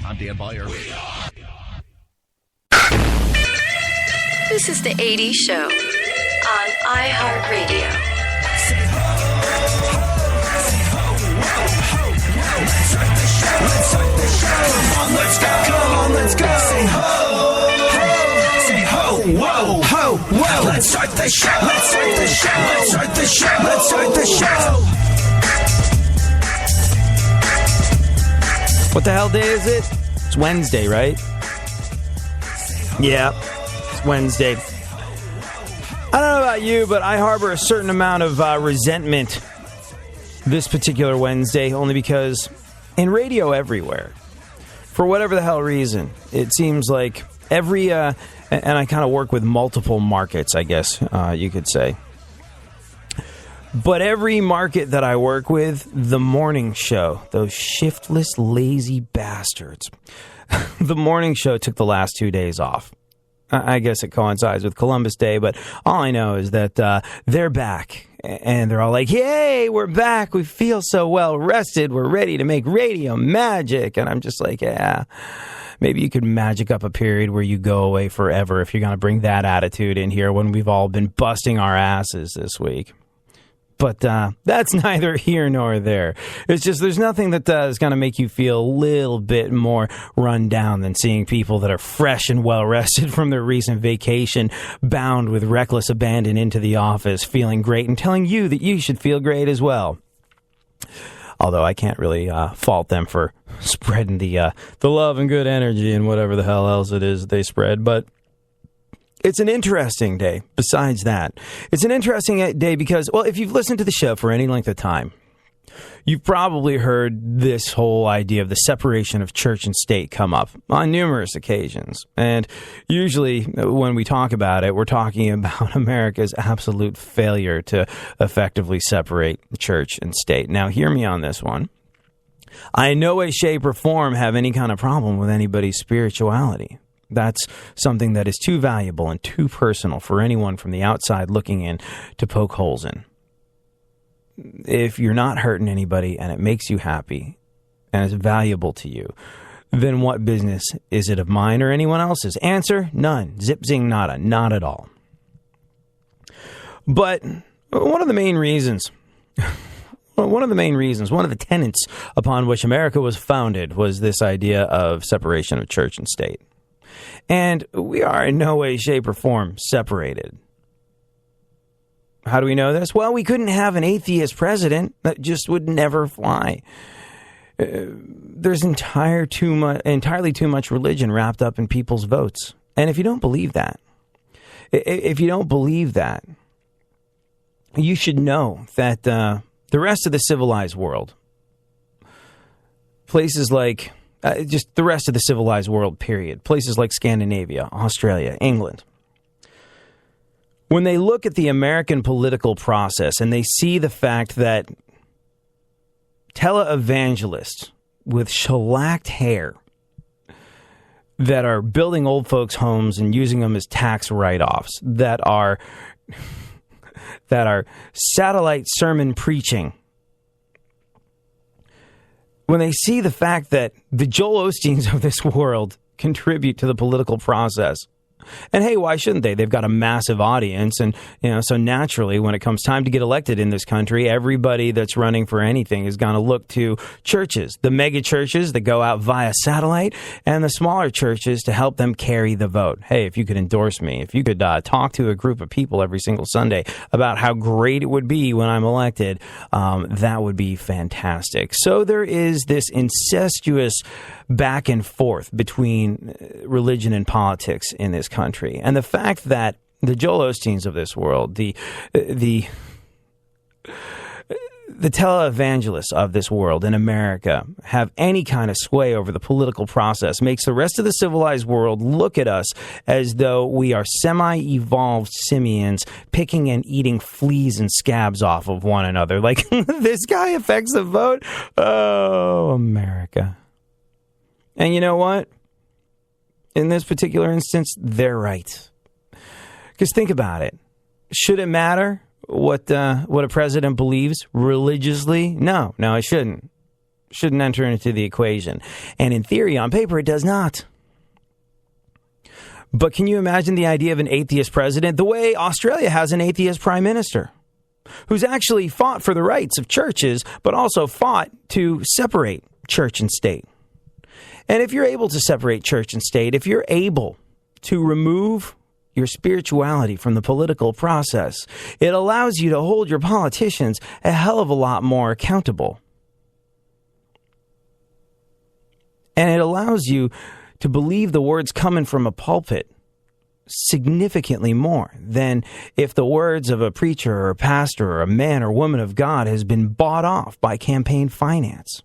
On dear buyer. This is the 80s Show on iHeartRadio. Let's start the show. Let's start the show. Come on, let's go. Come on, let's go. Say ho, ho. Say ho, whoa, ho, whoa. Let's start the show. Let's start the show. Let's start the show. Let's start the show. What the hell day is it? It's Wednesday, right? Yeah, it's Wednesday. I don't know about you, but I harbor a certain amount of resentment this particular Wednesday, only because in radio everywhere, for whatever the hell reason, it seems like every, and I kind of work with multiple markets, I guess you could say. But every market that I work with, the morning show, those shiftless, lazy bastards, the morning show took the last 2 days off. I guess it coincides with Columbus Day, but all I know is that they're back. And they're all like, yay, we're back. We feel so well rested. We're ready to make radio magic. And I'm just like, yeah, maybe you could magic up a period where you go away forever if you're going to bring that attitude in here when we've all been busting our asses this week. But that's neither here nor there. It's just there's nothing that is going to make you feel a little bit more run down than seeing people that are fresh and well-rested from their recent vacation, bound with reckless abandon into the office, feeling great and telling you that you should feel great as well. Although I can't really fault them for spreading the love and good energy and whatever the hell else it is they spread, but it's an interesting day, besides that. It's an interesting day because, well, if you've listened to the show for any length of time, you've probably heard this whole idea of the separation of church and state come up on numerous occasions. And usually when we talk about it, we're talking about America's absolute failure to effectively separate church and state. Now, hear me on this one. I in no way, shape, or form have any kind of problem with anybody's spirituality. That's something that is too valuable and too personal for anyone from the outside looking in to poke holes in. If you're not hurting anybody and it makes you happy and it's valuable to you, then what business is it of mine or anyone else's? Answer, none. Zip, zing, nada. Not at all. But one of the main reasons, one of the tenets upon which America was founded was this idea of separation of church and state. And we are in no way, shape, or form separated. How do we know this? Well, we couldn't have an atheist president. That just would never fly. There's entirely too much religion wrapped up in people's votes. And if you don't believe that, you should know that the rest of the civilized world, places like just the rest of the civilized world, period. Places like Scandinavia, Australia, England. When they look at the American political process and they see the fact that televangelists with shellacked hair that are building old folks' homes and using them as tax write-offs, that are satellite sermon preaching, when they see the fact that the Joel Osteens of this world contribute to the political process, and hey, why shouldn't they? They've got a massive audience, and so naturally, when it comes time to get elected in this country, everybody that's running for anything is going to look to churches, the mega churches that go out via satellite, and the smaller churches to help them carry the vote. Hey, if you could endorse me, if you could talk to a group of people every single Sunday about how great it would be when I'm elected, that would be fantastic. So there is this incestuous back and forth between religion and politics in this country. And the fact that the Joel Osteens of this world, the televangelists of this world in America have any kind of sway over the political process makes the rest of the civilized world look at us as though we are semi-evolved simians picking and eating fleas and scabs off of one another. Like, this guy affects the vote? Oh, America. And you know what? In this particular instance, they're right. Because think about it. Should it matter what a president believes religiously? No, it shouldn't. shouldn't enter into the equation. And in theory, on paper, it does not. But can you imagine the idea of an atheist president? The way Australia has an atheist prime minister who's actually fought for the rights of churches, but also fought to separate church and state. And if you're able to separate church and state, if you're able to remove your spirituality from the political process, it allows you to hold your politicians a hell of a lot more accountable. And it allows you to believe the words coming from a pulpit significantly more than if the words of a preacher or a pastor or a man or woman of God has been bought off by campaign finance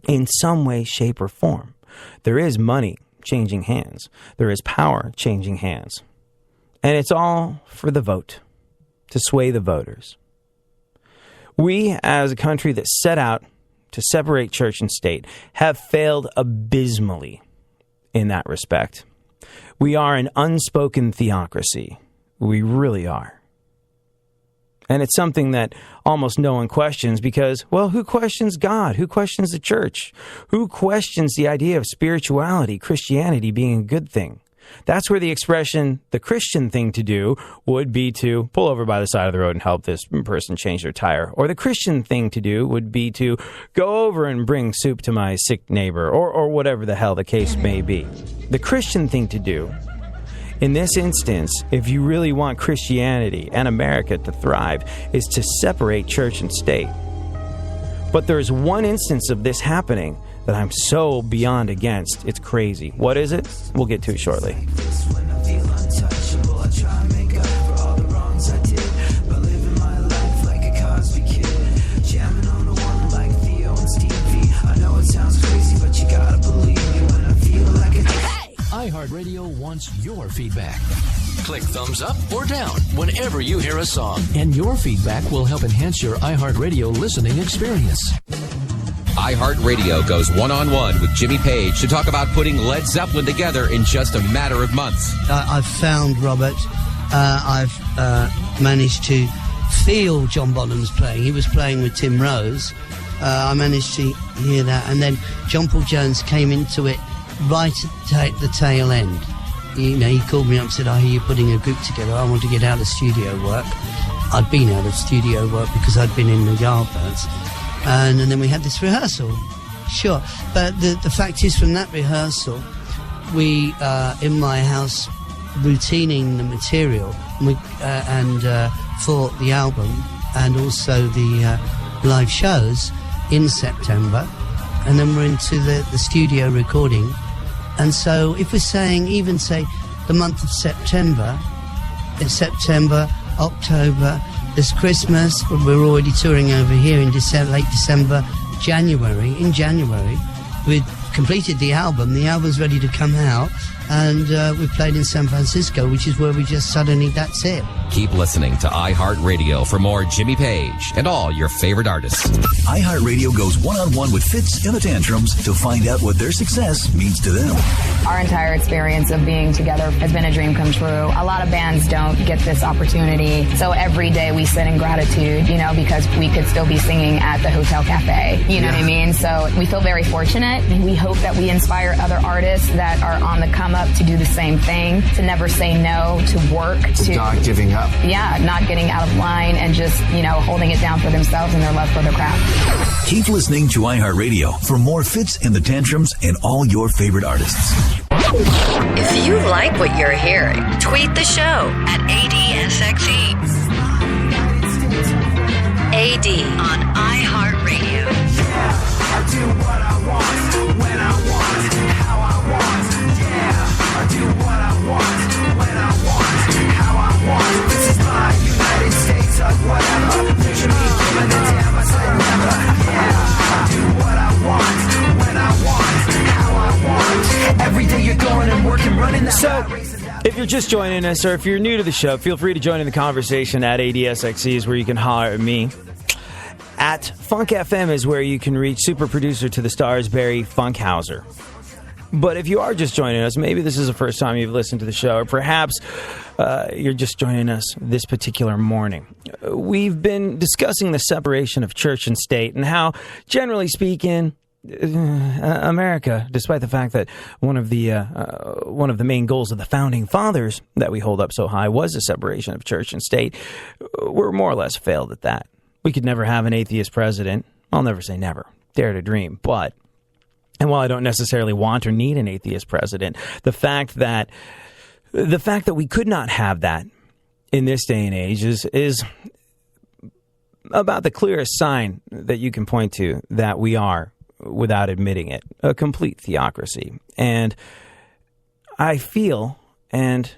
in some way, shape, or form. There is money changing hands. There is power changing hands. And it's all for the vote, to sway the voters. We, as a country that set out to separate church and state, have failed abysmally in that respect. We are an unspoken theocracy. We really are. And it's something that almost no one questions because, well, who questions God? Who questions the church? Who questions the idea of spirituality, Christianity being a good thing? That's where the expression, the Christian thing to do, would be to pull over by the side of the road and help this person change their tire. Or the Christian thing to do would be to go over and bring soup to my sick neighbor, or whatever the hell the case may be. The Christian thing to do, in this instance, if you really want Christianity and America to thrive, is to separate church and state. But there's one instance of this happening that I'm so beyond against. It's crazy. What is it? We'll get to it shortly. iHeartRadio wants your feedback. Click thumbs up or down whenever you hear a song. And your feedback will help enhance your iHeartRadio listening experience. iHeartRadio goes one-on-one with Jimmy Page to talk about putting Led Zeppelin together in just a matter of months. I've found, Robert, I've managed to feel John Bonham's playing. He was playing with Tim Rose. I managed to hear that. And then John Paul Jones came into it right at the tail end. You know, he called me up and said, I hear you putting a group together. I want to get out of studio work. I'd been out of studio work because I'd been in the Yardbirds. And then we had this rehearsal. Sure. But the fact is, from that rehearsal, we, in my house, routining the material and for the album and also the live shows in September. And then we're into the studio recording. And so if we're saying, even say, the month of September, it's September, October, there's Christmas, we're already touring over here in late December, January. In January, we've completed the album's ready to come out, and we played in San Francisco, which is where we just suddenly, that's it. Keep listening to iHeartRadio for more Jimmy Page and all your favorite artists. iHeartRadio goes one-on-one with Fitz and the Tantrums to find out what their success means to them. Our entire experience of being together has been a dream come true. A lot of bands don't get this opportunity. So every day we sit in gratitude, you know, because we could still be singing at the Hotel Cafe. You know what I mean? So we feel very fortunate, and we hope that we inspire other artists that are on the come up to do the same thing, to never say no, to work, to not giving up. Yeah, not getting out of line and just, you know, holding it down for themselves and their love for their craft. Keep listening to iHeartRadio for more Fitz and the Tantrums and all your favorite artists. If you like what you're hearing, tweet the show at ADSXE. AD on iHeartRadio. I do what I want, when I want, how I want. Yeah, I do what I want, when I want, how I want. This is my United States of whatever. Picture me giving the damn, I say never. Yeah, I do what I want, when I want, how I want. Every day you're going and working, running that. So, if you're just joining us, or if you're new to the show, feel free to join in the conversation at ADSXE is where you can holler at me. At Funk FM is where you can reach super producer to the stars, Barry Funkhauser. But if you are just joining us, maybe this is the first time you've listened to the show, or perhaps you're just joining us this particular morning. We've been discussing the separation of church and state and how, generally speaking, America, despite the fact that one of the main goals of the founding fathers that we hold up so high was the separation of church and state, we're more or less failed at that. We could never have an atheist president. I'll never say never. Dare to dream. And while I don't necessarily want or need an atheist president, the fact that we could not have that in this day and age is about the clearest sign that you can point to that we are, without admitting it, a complete theocracy. And I feel, and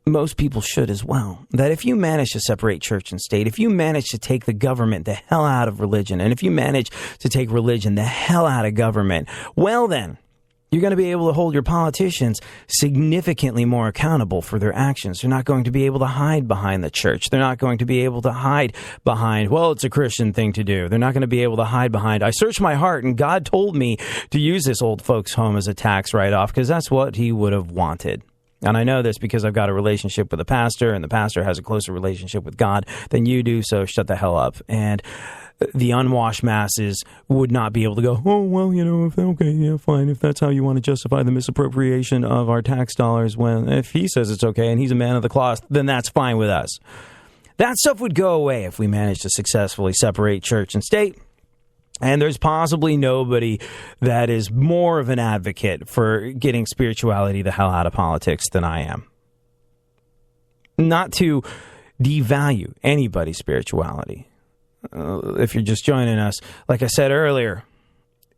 most people should as well, that if you manage to separate church and state, if you manage to take the government the hell out of religion, and if you manage to take religion the hell out of government, well then, you're going to be able to hold your politicians significantly more accountable for their actions. They're not going to be able to hide behind the church. They're not going to be able to hide behind, well, it's a Christian thing to do. They're not going to be able to hide behind, I searched my heart and God told me to use this old folks' home as a tax write-off, because that's what he would have wanted. And I know this because I've got a relationship with a pastor, and the pastor has a closer relationship with God than you do, so shut the hell up. And the unwashed masses would not be able to go, oh, well, okay, yeah, fine, if that's how you want to justify the misappropriation of our tax dollars, when if he says it's okay and he's a man of the cloth, then that's fine with us. That stuff would go away if we managed to successfully separate church and state. And there's possibly nobody that is more of an advocate for getting spirituality the hell out of politics than I am. Not to devalue anybody's spirituality. If you're just joining us, like I said earlier,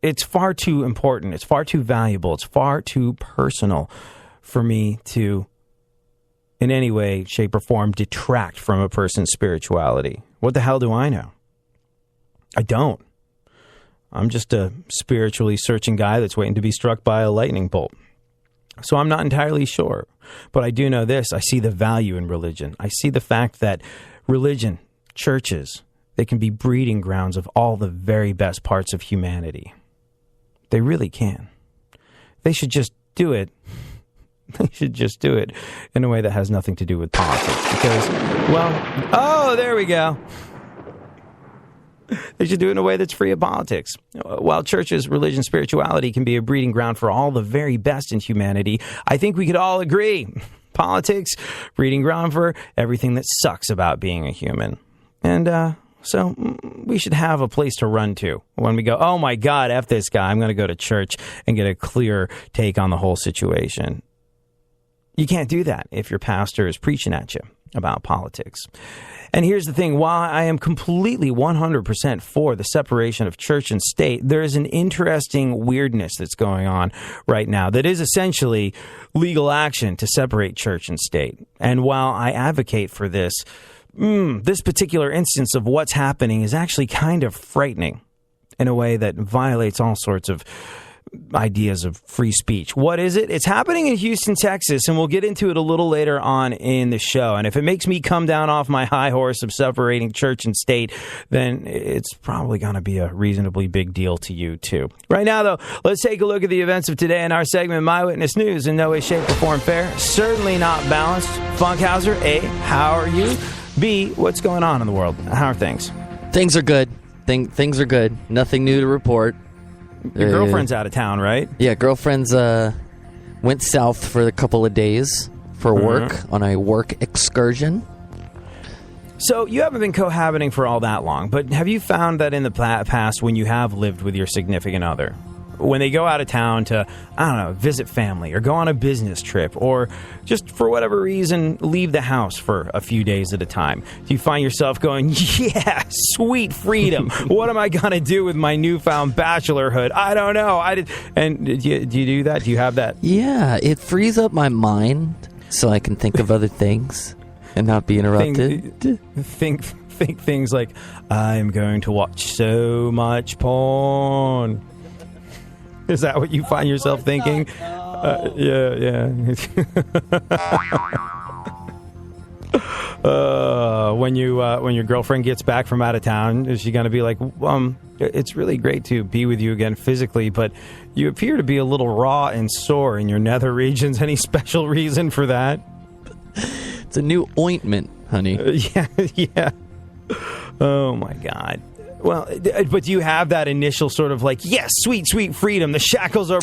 it's far too important. It's far too valuable. It's far too personal for me to, in any way, shape, or form, detract from a person's spirituality. What the hell do I know? I don't. I'm just a spiritually searching guy that's waiting to be struck by a lightning bolt. So I'm not entirely sure. But I do know this. I see the value in religion. I see the fact that religion, churches, they can be breeding grounds of all the very best parts of humanity. They really can. They should just do it. They should just do it in a way that has nothing to do with politics. Because, well, oh, there we go. They should do it in a way that's free of politics. While churches, religion, spirituality can be a breeding ground for all the very best in humanity, I think we could all agree. Politics, breeding ground for everything that sucks about being a human. And so we should have a place to run to when we go, oh my God, F this guy, I'm going to go to church and get a clear take on the whole situation. You can't do that if your pastor is preaching at you about politics. And here's the thing, while I am completely 100% for the separation of church and state, there is an interesting weirdness that's going on right now that is essentially legal action to separate church and state. And while I advocate for this, this particular instance of what's happening is actually kind of frightening in a way that violates all sorts of ideas of free speech. What is it? It's happening in Houston, Texas, and we'll get into it a little later on in the show. And if it makes me come down off my high horse of separating church and state, then it's probably going to be a reasonably big deal to you, too. Right now, though, let's take a look at the events of today in our segment, My Witness News. In no way, shape, or form fair. Certainly not balanced. Funkhauser, A, how are you? B, what's going on in the world? How are things? Things are good. Things are good. Nothing new to report. Your girlfriend's out of town, right? Yeah, girlfriend's went south for a couple of days for work, on a work excursion. So you haven't been cohabiting for all that long, but have you found that in the past when you have lived with your significant other, when they go out of town to, I don't know, visit family or go on a business trip or just for whatever reason leave the house for a few days at a time, do you find yourself going, yeah, sweet freedom. What am I going to do with my newfound bachelorhood? I don't know. And do you do that? Do you have that? Yeah, it frees up my mind so I can think of other things and not be interrupted. Think things like, I'm going to watch so much porn. Is that what you find yourself thinking? Yeah. when your girlfriend gets back from out of town? Is she going to be like, it's really great to be with you again physically, but you appear to be a little raw and sore in your nether regions. Any special reason for that? It's a new ointment, honey. Yeah. Oh, my God. Well, but do you have that initial sort of like, yes, sweet, sweet freedom. The shackles are